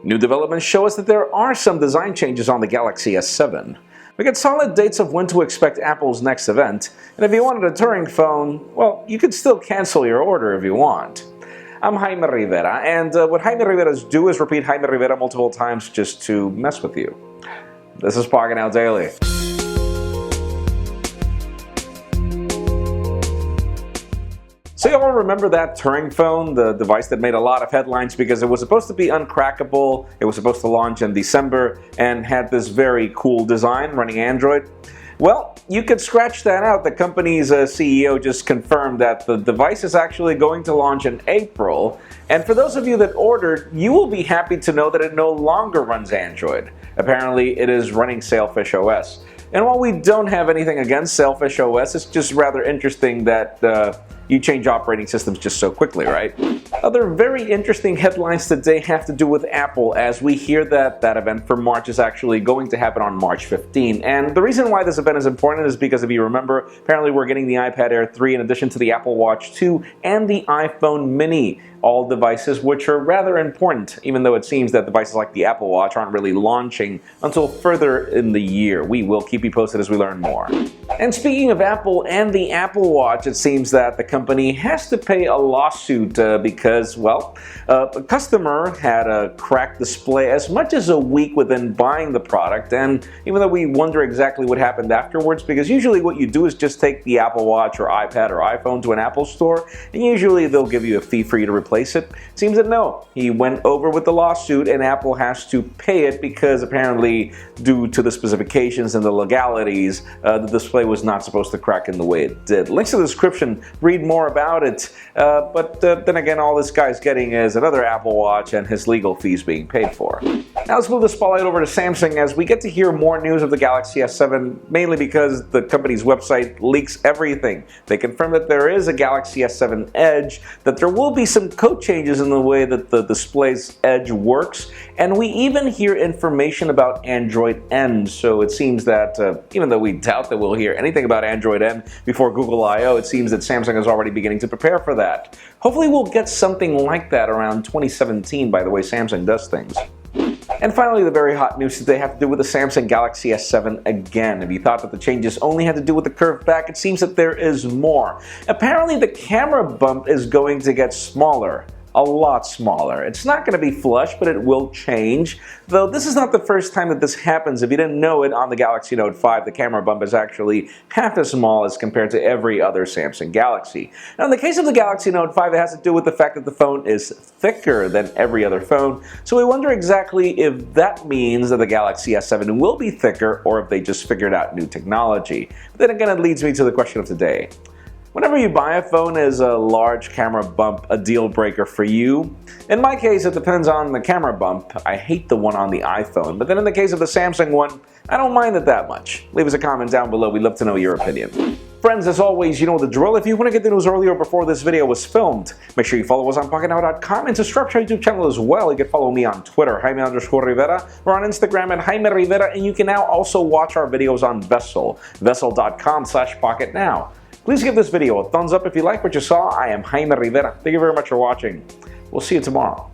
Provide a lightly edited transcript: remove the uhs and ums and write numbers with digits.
New developments show us that there are some design changes on the Galaxy S7. We get solid dates of when to expect Apple's next event, and if you wanted a Turing phone, well, you could still cancel your order if you want. I'm Jaime Rivera, and what Jaime Riveras do is repeat Jaime Rivera multiple times just to mess with you. This is Pocketnow Daily. So you all remember that Turing phone, the device that made a lot of headlines because it was supposed to be uncrackable, it was supposed to launch in December, and had this very cool design running Android? Well, you could scratch that out. The company's CEO just confirmed that the device is actually going to launch in April. And for those of you that ordered, you will be happy to know that it no longer runs Android. Apparently, it is running Sailfish-os. And while we don't have anything against Sailfish-os, it's just rather interesting that you change operating systems just so quickly, right? Other very interesting headlines today have to do with Apple, as we hear that that event for March is actually going to happen on March 15. And the reason why this event is important is because, if you remember, apparently we're getting the iPad Air 3 in addition to the Apple Watch 2 and the iPhone mini. All devices which are rather important, even though it seems that devices like the Apple Watch aren't really launching until further in the year. We will keep you posted as we learn more. And speaking of Apple and the Apple Watch, it seems that the company has to pay a lawsuit because, well, a customer had a cracked display as much as a week within buying the product. And even though we wonder exactly what happened afterwards, because usually what you do is just take the Apple Watch or iPad or iPhone to an Apple store, and usually they'll give you a fee for you to replace it. Seems that no, he went over with the lawsuit and Apple has to pay it because apparently, due to the specifications and the legalities, the display was not supposed to crack in the way it did. Links in the description, read more about it, but then again, all this guy's getting is another Apple Watch and his legal fees being paid for. Now let's move the spotlight over to Samsung as we get to hear more news of the Galaxy S7, mainly because the company's website leaks everything. They confirm that there is a Galaxy S7 Edge, that there will be some code changes in the way that the display's edge works, and we even hear information about Android N. So it seems that even though we doubt that we'll hear anything about Android N before Google I/O, it seems that Samsung is already beginning to prepare for that. Hopefully we'll get something like that around 2017, by the way Samsung does things. And finally, the very hot news today have to do with the Samsung Galaxy S7 again. If you thought that the changes only had to do with the curved back, it seems that there is more. Apparently, the camera bump is going to get smaller. A lot smaller. It's not going to be flush, but it will change. Though this is not the first time that this happens. If you didn't know it, on the Galaxy Note 5, the camera bump is actually half as small as compared to every other Samsung Galaxy. Now, in the case of the Galaxy Note 5, it has to do with the fact that the phone is thicker than every other phone. So we wonder exactly if that means that the Galaxy S7 will be thicker, or if they just figured out new technology. But then again, it leads me to the question of today. Whenever you buy a phone, is a large camera bump a deal breaker for you? In my case, it depends on the camera bump. I hate the one on the iPhone, but then in the case of the Samsung one, I don't mind it that much. Leave us a comment down below. We'd love to know your opinion. Friends, as always, you know the drill. If you want to get the news earlier before this video was filmed, make sure you follow us on Pocketnow.com and subscribe to our YouTube channel as well. You can follow me on Twitter, Jaime_Rivera, or on Instagram at Jaime Rivera, and you can now also watch our videos on Vessel, vessel.com/pocketnow. Please give this video a thumbs up if you like what you saw. I am Jaime Rivera. Thank you very much for watching. We'll see you tomorrow.